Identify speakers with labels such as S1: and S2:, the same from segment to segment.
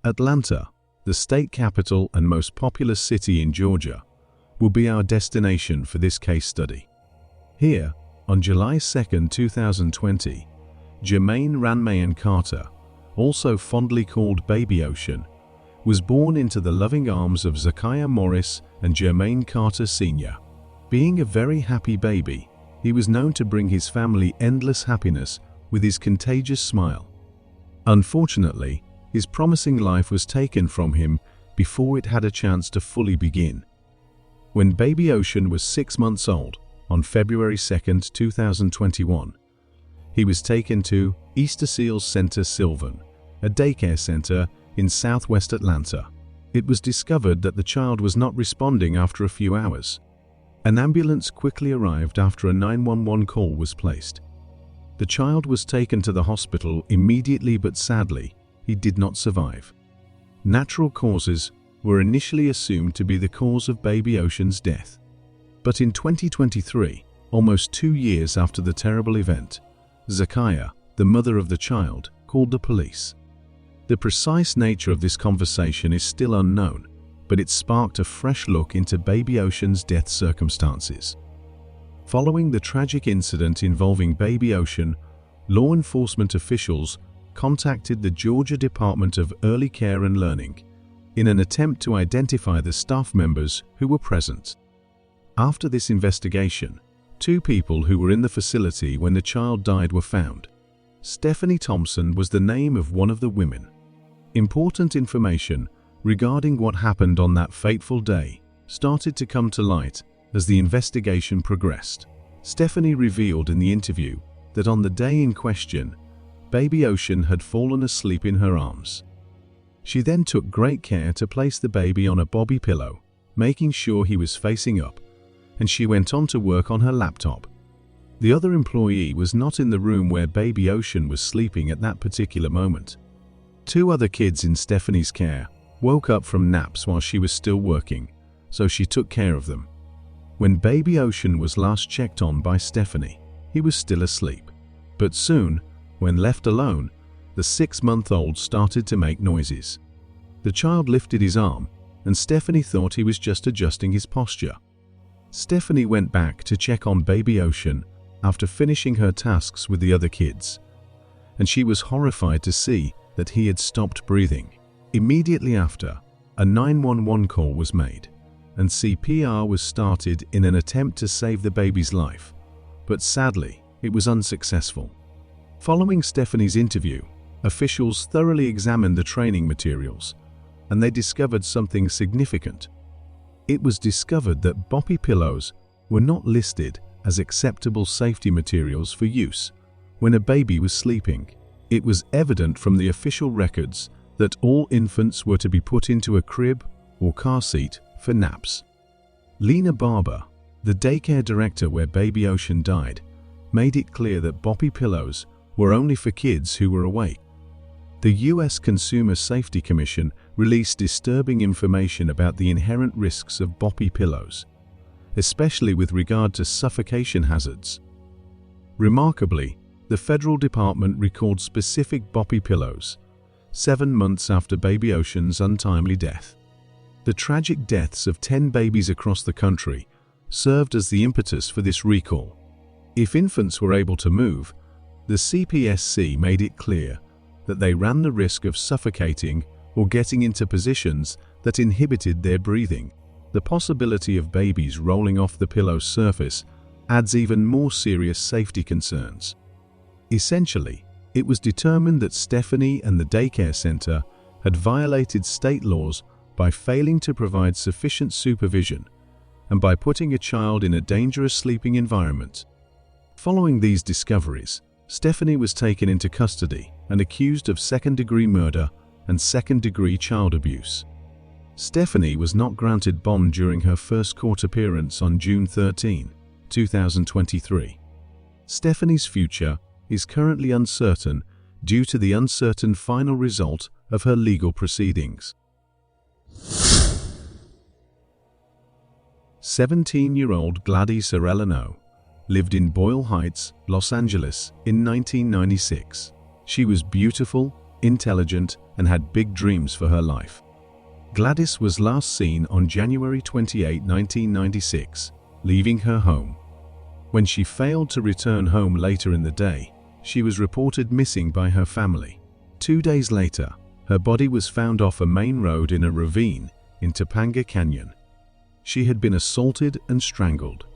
S1: Atlanta, the state capital and most populous city in Georgia, will be our destination for this case study. Here, on July 2, 2020, Jermaine Ranmayan Carter, also fondly called Baby Ocean, was born into the loving arms of Zakiah Morris and Jermaine Carter Sr. Being a very happy baby, he was known to bring his family endless happiness with his contagious smile. Unfortunately, his promising life was taken from him before it had a chance to fully begin. When Baby Ocean was 6 months old, on February 2, 2021, he was taken to Easter Seals Center Sylvan, a daycare center in southwest Atlanta. It was discovered that the child was not responding after a few hours. An ambulance quickly arrived after a 911 call was placed. The child was taken to the hospital immediately, but sadly, he did not survive. Natural causes were initially assumed to be the cause of Baby Ocean's death. But in 2023, almost 2 years after the terrible event, Zakiah, the mother of the child, called the police. The precise nature of this conversation is still unknown, but it sparked a fresh look into Baby Ocean's death circumstances. Following the tragic incident involving Baby Ocean, law enforcement officials contacted the Georgia Department of Early Care and Learning in an attempt to identify the staff members who were present. After this investigation, 2 people who were in the facility when the child died were found. Stephanie Thompson was the name of one of the women. Important information regarding what happened on that fateful day started to come to light as the investigation progressed. Stephanie revealed in the interview that on the day in question, Baby Ocean had fallen asleep in her arms. She then took great care to place the baby on a bobby pillow, making sure he was facing up, and she went on to work on her laptop. The other employee was not in the room where Baby Ocean was sleeping at that particular moment. 2 other kids in Stephanie's care woke up from naps while she was still working, so she took care of them. When Baby Ocean was last checked on by Stephanie, he was still asleep. But soon, when left alone, the 6-month-old started to make noises. The child lifted his arm, and Stephanie thought he was just adjusting his posture. Stephanie went back to check on Baby Ocean after finishing her tasks with the other kids, and she was horrified to see that he had stopped breathing. Immediately after, a 911 call was made, and CPR was started in an attempt to save the baby's life, but sadly, it was unsuccessful. Following Stephanie's interview, officials thoroughly examined the training materials, and they discovered something significant. It was discovered that boppy pillows were not listed as acceptable safety materials for use when a baby was sleeping. It was evident from the official records that all infants were to be put into a crib or car seat for naps. Lena Barber, the daycare director where Baby Ocean died, made it clear that boppy pillows were only for kids who were awake. The U.S. Consumer Safety Commission released disturbing information about the inherent risks of boppy pillows, especially with regard to suffocation hazards. Remarkably, the federal department recalled specific boppy pillows 7 months after Baby Ocean's untimely death. The tragic deaths of 10 babies across the country served as the impetus for this recall. If infants were able to move, the CPSC made it clear that they ran the risk of suffocating or getting into positions that inhibited their breathing. The possibility of babies rolling off the pillow's surface adds even more serious safety concerns. Essentially, it was determined that Stephanie and the daycare center had violated state laws by failing to provide sufficient supervision and by putting a child in a dangerous sleeping environment. Following these discoveries, Stephanie was taken into custody and accused of second-degree murder and second-degree child abuse. Stephanie was not granted bond during her first court appearance on June 13, 2023. Stephanie's future is currently uncertain due to the uncertain final result of her legal proceedings. 17-year-old Gladis Arellano lived in Boyle Heights, Los Angeles in 1996. She was beautiful, intelligent, and had big dreams for her life. Gladys was last seen on January 28, 1996, leaving her home. When she failed to return home later in the day, she was reported missing by her family. 2 days later, her body was found off a main road in a ravine in Topanga Canyon. She had been assaulted and strangled.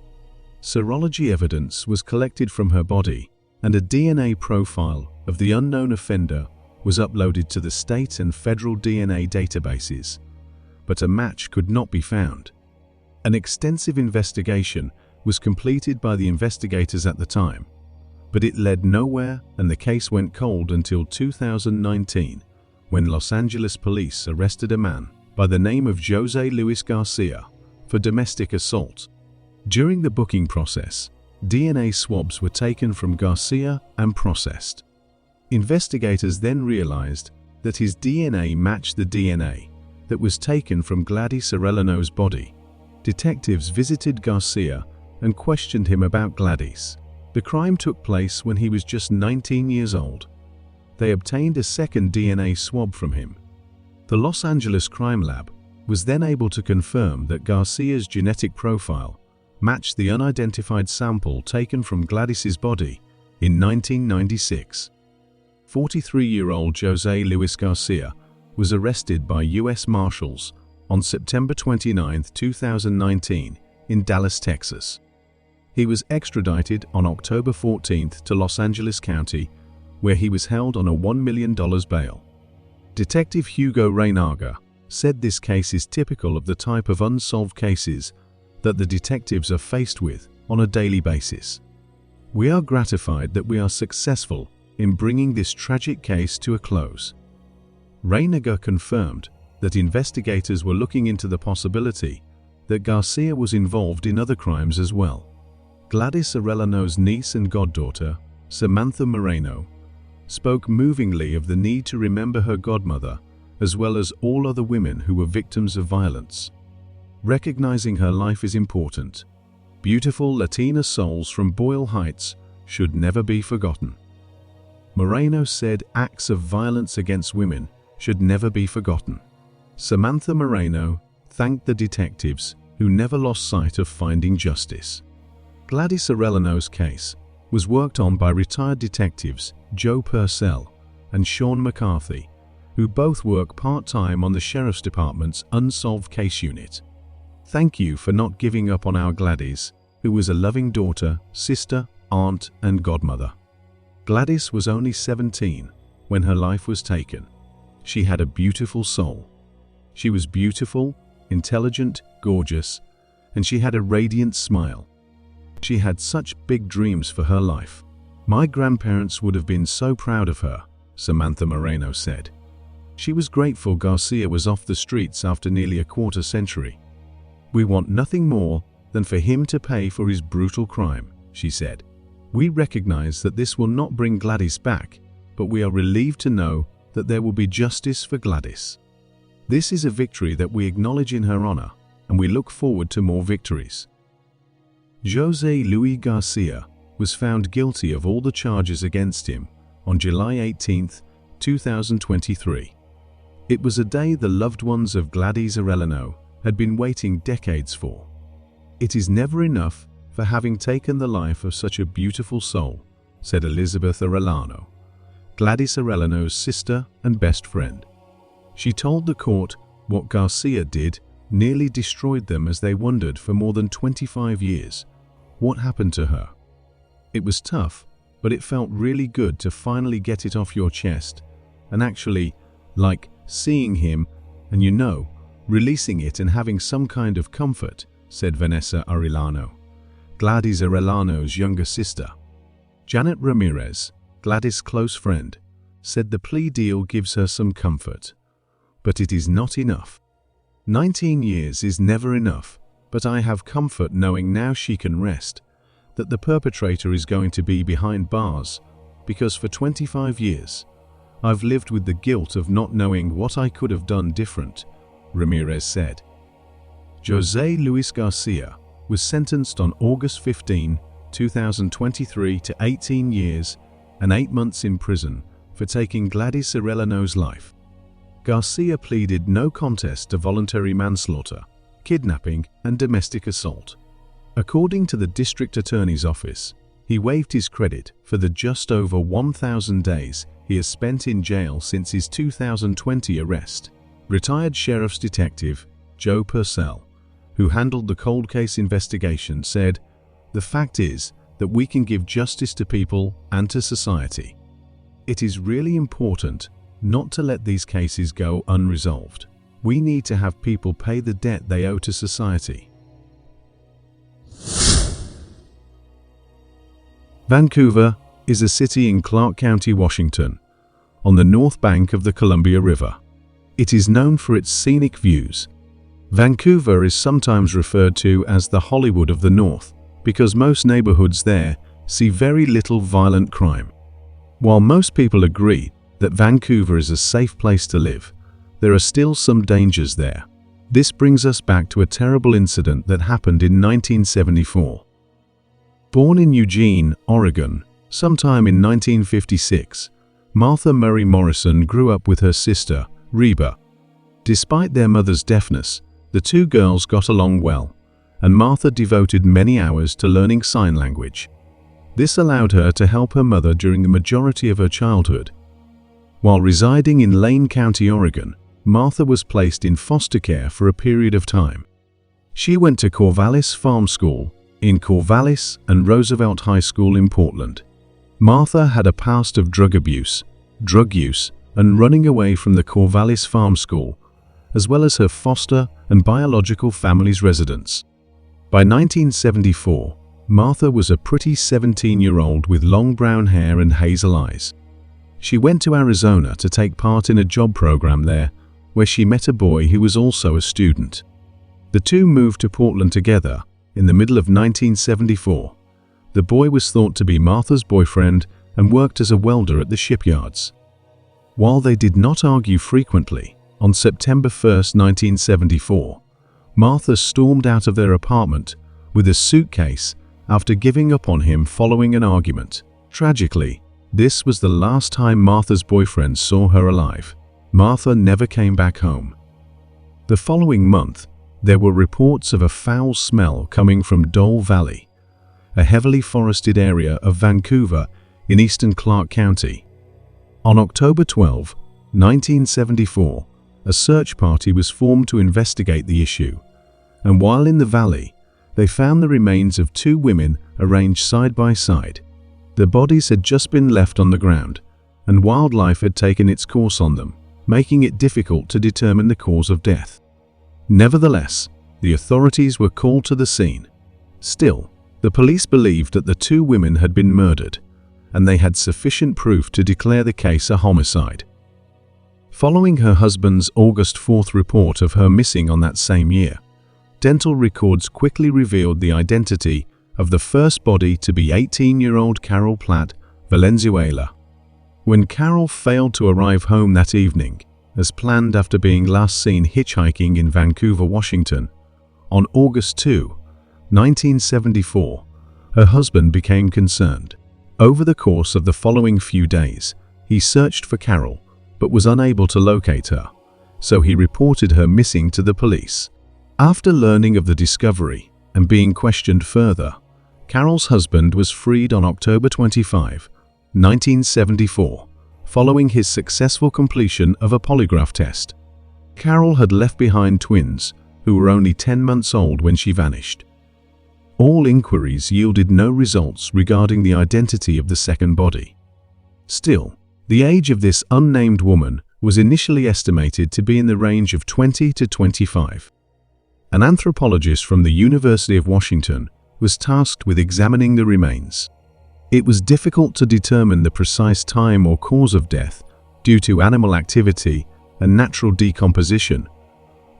S1: Serology evidence was collected from her body, and a DNA profile of the unknown offender was uploaded to the state and federal DNA databases, but a match could not be found. An extensive investigation was completed by the investigators at the time, but it led nowhere, and the case went cold until 2019, when Los Angeles police arrested a man by the name of Jose Luis Garcia for domestic assault. During the booking process, DNA swabs were taken from Garcia and processed. Investigators then realized that his DNA matched the DNA that was taken from Gladys Arellano's body. Detectives visited Garcia and questioned him about Gladys. The crime took place when he was just 19 years old. They obtained a second DNA swab from him. The Los Angeles Crime Lab was then able to confirm that Garcia's genetic profile matched the unidentified sample taken from Gladys's body in 1996. 43-year-old Jose Luis Garcia was arrested by U.S. Marshals on September 29, 2019 in Dallas, Texas. He was extradited on October 14 to Los Angeles County, where he was held on a $1 million bail. Detective Hugo Reynaga said this case is typical of the type of unsolved cases that the detectives are faced with on a daily basis. We are gratified that we are successful in bringing this tragic case to a close. Reynaga confirmed that investigators were looking into the possibility that Garcia was involved in other crimes as well. Gladys Arellano's niece and goddaughter, Samantha Moreno, spoke movingly of the need to remember her godmother as well as all other women who were victims of violence. Recognizing her life is important. Beautiful Latina souls from Boyle Heights should never be forgotten. Moreno said acts of violence against women should never be forgotten. Samantha Moreno thanked the detectives who never lost sight of finding justice. Gladys Arellano's case was worked on by retired detectives Joe Purcell and Sean McCarthy, who both work part-time on the Sheriff's Department's Unsolved Case Unit. Thank you for not giving up on our Gladys, who was a loving daughter, sister, aunt, and godmother. Gladys was only 17 when her life was taken. She had a beautiful soul. She was beautiful, intelligent, gorgeous, and she had a radiant smile. She had such big dreams for her life. My grandparents would have been so proud of her, Samantha Moreno said. She was grateful Garcia was off the streets after nearly a quarter century. We want nothing more than for him to pay for his brutal crime, she said. We recognize that this will not bring Gladys back, but we are relieved to know that there will be justice for Gladys. This is a victory that we acknowledge in her honor, and we look forward to more victories. Jose Luis Garcia was found guilty of all the charges against him on July 18, 2023. It was a day the loved ones of Gladys Arellano had been waiting decades for. It is never enough for having taken the life of such a beautiful soul, said Elizabeth Arellano, Gladys Arellano's sister and best friend. She told the court what Garcia did nearly destroyed them as they wondered for more than 25 years what happened to her. It was tough, but it felt really good to finally get it off your chest and actually, like, seeing him and releasing it and having some kind of comfort, said Vanessa Arellano, Gladys Arellano's younger sister. Janet Ramirez, Gladys' close friend, said the plea deal gives her some comfort. But it is not enough. 19 years is never enough, but I have comfort knowing now she can rest, that the perpetrator is going to be behind bars, because for 25 years, I've lived with the guilt of not knowing what I could have done different, Ramirez said. Jose Luis Garcia was sentenced on August 15, 2023 to 18 years and 8 months in prison for taking Gladys Arellano's life. Garcia pleaded no contest to voluntary manslaughter, kidnapping, and domestic assault. According to the district attorney's office, he waived his credit for the just over 1,000 days he has spent in jail since his 2020 arrest. Retired Sheriff's Detective Joe Purcell, who handled the cold case investigation, said, "The fact is that we can give justice to people and to society. It is really important not to let these cases go unresolved. We need to have people pay the debt they owe to society." Vancouver is a city in Clark County, Washington, on the north bank of the Columbia River. It is known for its scenic views. Vancouver is sometimes referred to as the Hollywood of the North because most neighborhoods there see very little violent crime. While most people agree that Vancouver is a safe place to live, there are still some dangers there. This brings us back to a terrible incident that happened in 1974. Born in Eugene, Oregon, sometime in 1956, Martha Murray Morrison grew up with her sister, Reba. Despite their mother's deafness, the two girls got along well, and Martha devoted many hours to learning sign language. This allowed her to help her mother during the majority of her childhood. While residing in Lane County, Oregon, Martha was placed in foster care for a period of time. She went to Corvallis Farm School in Corvallis and Roosevelt High School in Portland. Martha had a past of drug abuse, drug use, and running away from the Corvallis Farm School, as well as her foster and biological family's residence. By 1974, Martha was a pretty 17-year-old with long brown hair and hazel eyes. She went to Arizona to take part in a job program there, where she met a boy who was also a student. The two moved to Portland together in the middle of 1974. The boy was thought to be Martha's boyfriend and worked as a welder at the shipyards. While they did not argue frequently, on September 1, 1974, Martha stormed out of their apartment with a suitcase after giving up on him following an argument. Tragically, this was the last time Martha's boyfriend saw her alive. Martha never came back home. The following month, there were reports of a foul smell coming from Dole Valley, a heavily forested area of Vancouver in eastern Clark County. On October 12, 1974, a search party was formed to investigate the issue, and while in the valley, they found the remains of two women arranged side by side. The bodies had just been left on the ground, and wildlife had taken its course on them, making it difficult to determine the cause of death. Nevertheless, the authorities were called to the scene. Still, the police believed that the two women had been murdered, and they had sufficient proof to declare the case a homicide. Following her husband's August 4th report of her missing on that same year, dental records quickly revealed the identity of the first body to be 18-year-old Carol Platt Valenzuela. When Carol failed to arrive home that evening, as planned after being last seen hitchhiking in Vancouver, Washington, on August 2, 1974, her husband became concerned. Over the course of the following few days, he searched for Carol, but was unable to locate her, so he reported her missing to the police. After learning of the discovery and being questioned further, Carol's husband was freed on October 25, 1974, following his successful completion of a polygraph test. Carol had left behind twins who were only 10 months old when she vanished. All inquiries yielded no results regarding the identity of the second body. Still, the age of this unnamed woman was initially estimated to be in the range of 20 to 25. An anthropologist from the University of Washington was tasked with examining the remains. It was difficult to determine the precise time or cause of death due to animal activity and natural decomposition,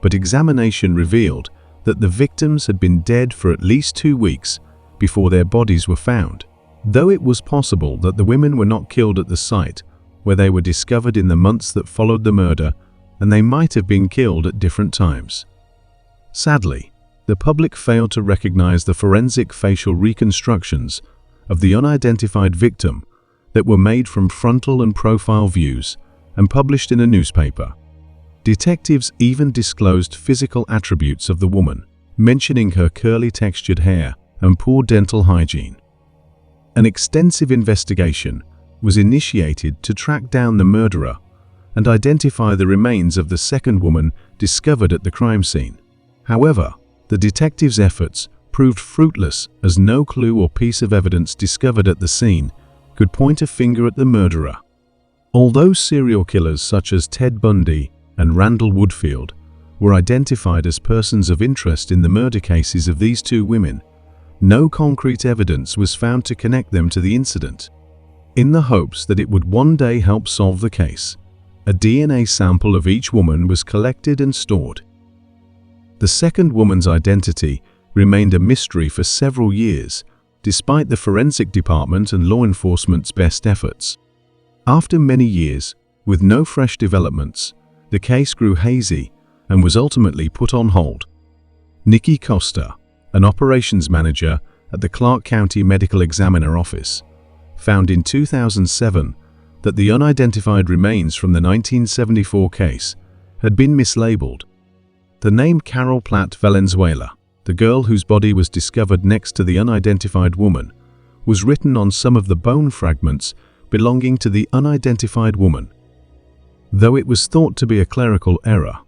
S1: but examination revealed that the victims had been dead for at least 2 weeks before their bodies were found, though it was possible that the women were not killed at the site where they were discovered in the months that followed the murder, and they might have been killed at different times. Sadly, the public failed to recognize the forensic facial reconstructions of the unidentified victim that were made from frontal and profile views and published in a newspaper. Detectives even disclosed physical attributes of the woman, mentioning her curly textured hair and poor dental hygiene. An extensive investigation was initiated to track down the murderer and identify the remains of the second woman discovered at the crime scene. However, the detectives' efforts proved fruitless as no clue or piece of evidence discovered at the scene could point a finger at the murderer. Although serial killers such as Ted Bundy and Randall Woodfield were identified as persons of interest in the murder cases of these two women, no concrete evidence was found to connect them to the incident. In the hopes that it would one day help solve the case, a DNA sample of each woman was collected and stored. The second woman's identity remained a mystery for several years, despite the forensic department and law enforcement's best efforts. After many years, with no fresh developments, the case grew hazy and was ultimately put on hold. Nikki Costa, an operations manager at the Clark County Medical Examiner Office, found in 2007 that the unidentified remains from the 1974 case had been mislabeled. The name Carol Platt Valenzuela, the girl whose body was discovered next to the unidentified woman, was written on some of the bone fragments belonging to the unidentified woman. Though it was thought to be a clerical error,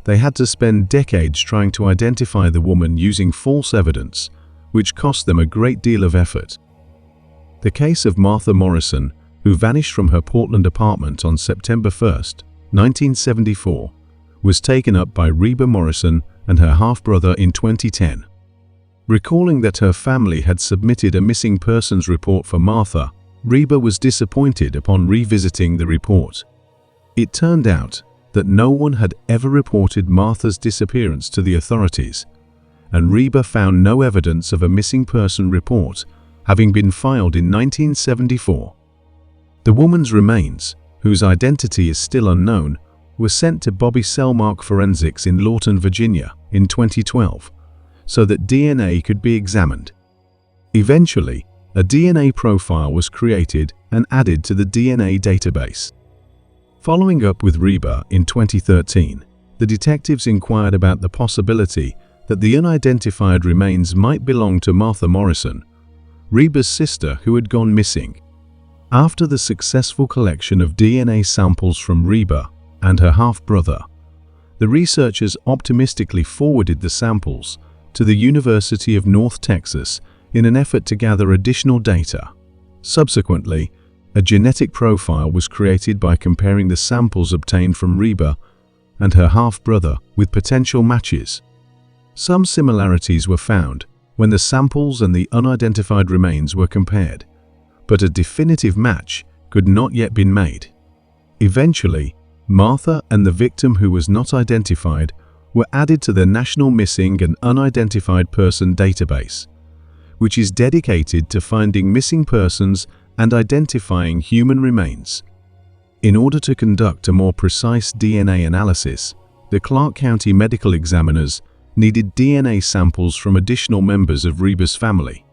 S1: they had to spend decades trying to identify the woman using false evidence, which cost them a great deal of effort. The case of Martha Morrison, who vanished from her Portland apartment on September 1, 1974, was taken up by Reba Morrison and her half-brother in 2010. Recalling that her family had submitted a missing persons report for Martha, Reba was disappointed upon revisiting the report. It turned out that no one had ever reported Martha's disappearance to the authorities, and Reba found no evidence of a missing person report having been filed in 1974. The woman's remains, whose identity is still unknown, were sent to Bobby Selmark Forensics in Lawton, Virginia in 2012, so that DNA could be examined. Eventually, a DNA profile was created and added to the DNA database. Following up with Reba in 2013, the detectives inquired about the possibility that the unidentified remains might belong to Martha Morrison, Reba's sister who had gone missing. After the successful collection of DNA samples from Reba and her half-brother, the researchers optimistically forwarded the samples to the University of North Texas in an effort to gather additional data. Subsequently, a genetic profile was created by comparing the samples obtained from Reba and her half-brother with potential matches. Some similarities were found when the samples and the unidentified remains were compared, but a definitive match could not yet be made. Eventually, Martha and the victim who was not identified were added to the National Missing and Unidentified Person Database, which is dedicated to finding missing persons and identifying human remains. In order to conduct a more precise DNA analysis, the Clark County medical examiners needed DNA samples from additional members of Reba's family.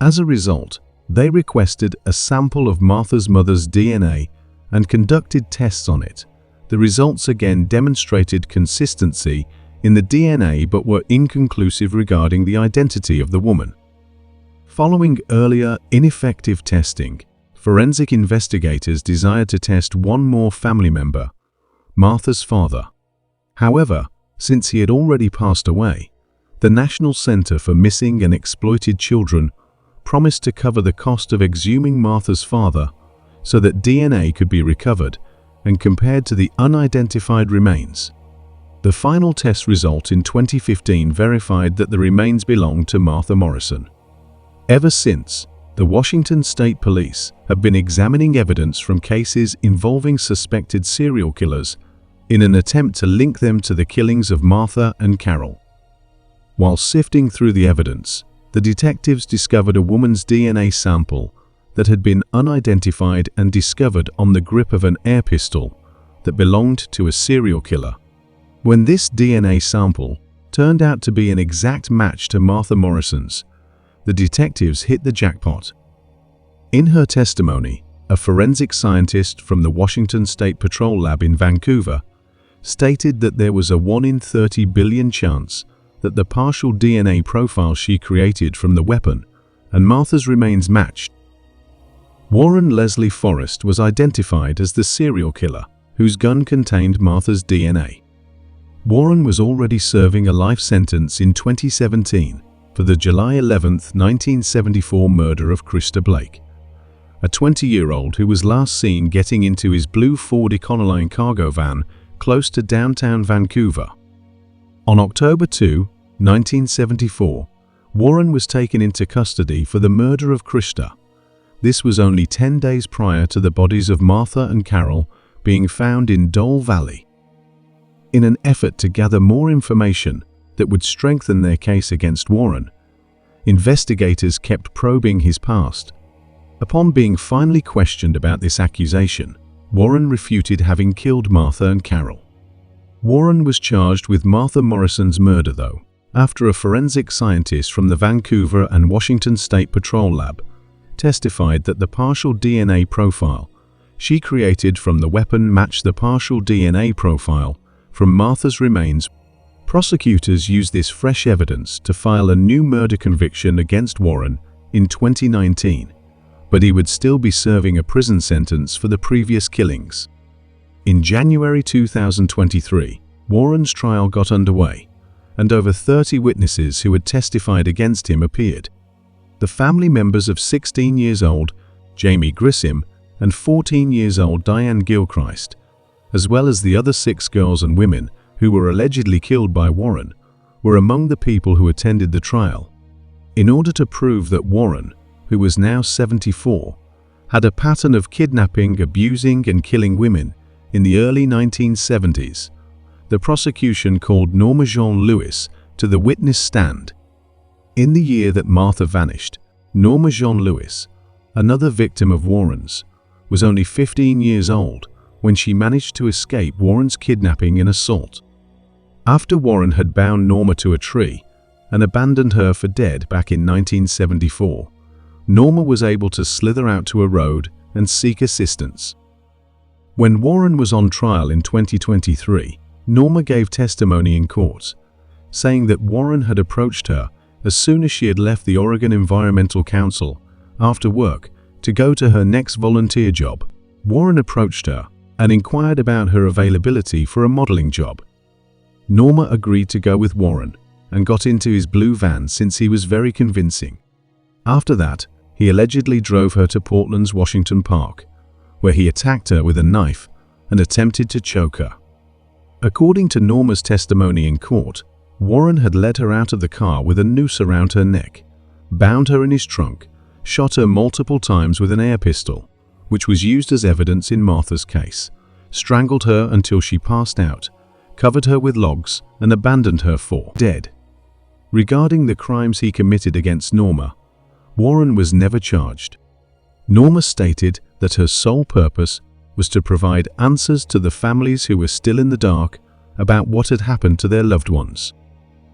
S1: As a result, they requested a sample of Martha's mother's DNA and conducted tests on it. The results again demonstrated consistency in the DNA but were inconclusive regarding the identity of the woman. Following earlier ineffective testing, forensic investigators desired to test one more family member, Martha's father. However, since he had already passed away, the National Center for Missing and Exploited Children promised to cover the cost of exhuming Martha's father so that DNA could be recovered and compared to the unidentified remains. The final test result in 2015 verified that the remains belonged to Martha Morrison. Ever since, the Washington State Police have been examining evidence from cases involving suspected serial killers in an attempt to link them to the killings of Martha and Carol. While sifting through the evidence, the detectives discovered a woman's DNA sample that had been unidentified and discovered on the grip of an air pistol that belonged to a serial killer. When this DNA sample turned out to be an exact match to Martha Morrison's, the detectives hit the jackpot. In her testimony, a forensic scientist from the Washington State Patrol Lab in Vancouver, stated that there was a 1 in 30 billion chance that the partial DNA profile she created from the weapon and Martha's remains matched. Warren Leslie Forrest was identified as the serial killer whose gun contained Martha's DNA. Warren was already serving a life sentence in 2017 for the July 11, 1974 murder of Krista Blake, a 20-year-old who was last seen getting into his blue Ford Econoline cargo van close to downtown Vancouver. On October 2, 1974, Warren was taken into custody for the murder of Krista. This was only 10 days prior to the bodies of Martha and Carol being found in Dole Valley. In an effort to gather more information that would strengthen their case against Warren, investigators kept probing his past. Upon being finally questioned about this accusation, Warren refuted having killed Martha and Carol. Warren was charged with Martha Morrison's murder, though, after a forensic scientist from the Vancouver and Washington State Patrol Lab testified that the partial DNA profile she created from the weapon matched the partial DNA profile from Martha's remains. Prosecutors used this fresh evidence to file a new murder conviction against Warren in 2019, but he would still be serving a prison sentence for the previous killings. In January 2023, Warren's trial got underway, and over 30 witnesses who had testified against him appeared. The family members of 16 years old Jamie Grissom and 14 years old Diane Gilchrist, as well as the other 6 girls and women who were allegedly killed by Warren, were among the people who attended the trial. In order to prove that Warren, who was now 74, had a pattern of kidnapping, abusing, and killing women in the early 1970s, the prosecution called Norma Jean Lewis to the witness stand. In the year that Martha vanished, Norma Jean Lewis, another victim of Warren's, was only 15 years old when she managed to escape Warren's kidnapping and assault. After Warren had bound Norma to a tree and abandoned her for dead back in 1974, Norma was able to slither out to a road and seek assistance. When Warren was on trial in 2023, Norma gave testimony in court, saying that Warren had approached her as soon as she had left the Oregon Environmental Council after work to go to her next volunteer job. Warren approached her and inquired about her availability for a modeling job. Norma agreed to go with Warren and got into his blue van since he was very convincing. After that, he allegedly drove her to Portland's Washington Park, where he attacked her with a knife and attempted to choke her. According to Norma's testimony in court, Warren had led her out of the car with a noose around her neck, bound her in his trunk, shot her multiple times with an air pistol, which was used as evidence in Martha's case, strangled her until she passed out, covered her with logs, and abandoned her for dead. Regarding the crimes he committed against Norma, Warren was never charged. Norma stated that her sole purpose was to provide answers to the families who were still in the dark about what had happened to their loved ones.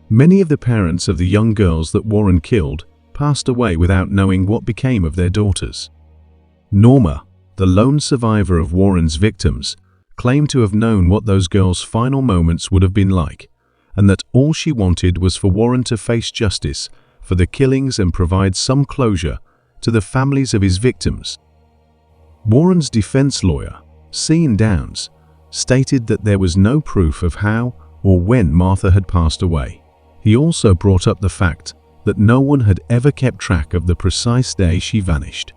S1: Many of the parents of the young girls that Warren killed passed away without knowing what became of their daughters. Norma, the lone survivor of Warren's victims, claimed to have known what those girls' final moments would have been like, and that all she wanted was for Warren to face justice for the killings and provide some closure to the families of his victims. Warren's defense lawyer, Sean Downs, stated that there was no proof of how or when Martha had passed away. He also brought up the fact that no one had ever kept track of the precise day she vanished.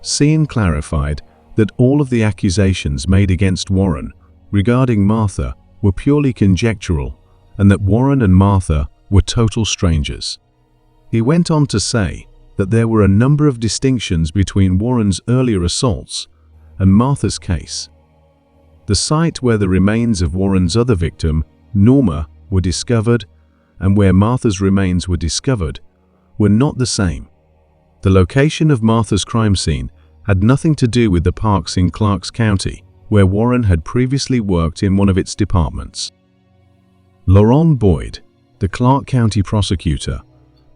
S1: Sean clarified that all of the accusations made against Warren regarding Martha were purely conjectural and that Warren and Martha were total strangers. He went on to say that there were a number of distinctions between Warren's earlier assaults and Martha's case. The site where the remains of Warren's other victim, Norma, were discovered and where Martha's remains were discovered were not the same. The location of Martha's crime scene had nothing to do with the parks in Clarks County, where Warren had previously worked in one of its departments. Lauren Boyd, the Clark County prosecutor,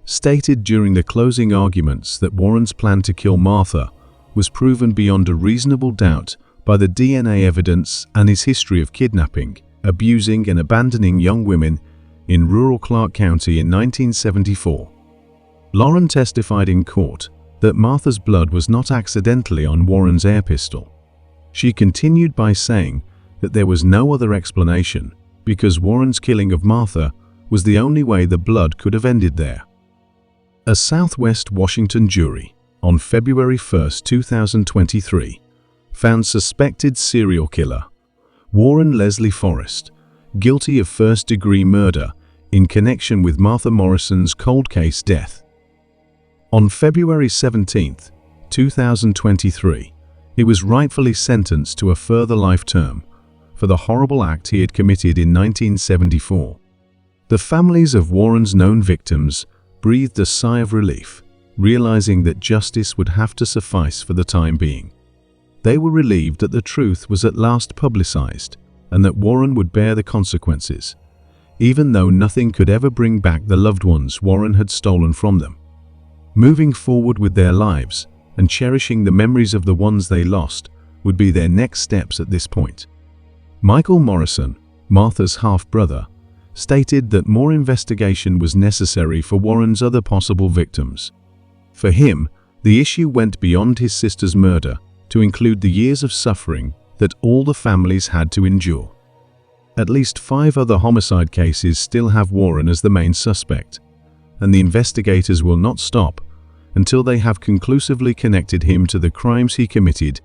S1: stated during the closing arguments that Warren's plan to kill Martha was proven beyond a reasonable doubt by the DNA evidence and his history of kidnapping, abusing and abandoning young women in rural Clark County in 1974. Lauren testified in court that Martha's blood was not accidentally on Warren's air pistol. She continued by saying that there was no other explanation because Warren's killing of Martha was the only way the blood could have ended there. A Southwest Washington jury on February 1, 2023, found suspected serial killer Warren Leslie Forrest guilty of first-degree murder in connection with Martha Morrison's cold case death. On February 17, 2023, he was rightfully sentenced to a further life term for the horrible act he had committed in 1974. The families of Warren's known victims breathed a sigh of relief, realizing that justice would have to suffice for the time being. They were relieved that the truth was at last publicized and that Warren would bear the consequences, even though nothing could ever bring back the loved ones Warren had stolen from them. Moving forward with their lives and cherishing the memories of the ones they lost would be their next steps at this point. Michael Morrison, Martha's half-brother, stated that more investigation was necessary for Warren's other possible victims. For him, the issue went beyond his sister's murder to include the years of suffering that all the families had to endure. At least 5 other homicide cases still have Warren as the main suspect, and the investigators will not stop until they have conclusively connected him to the crimes he committed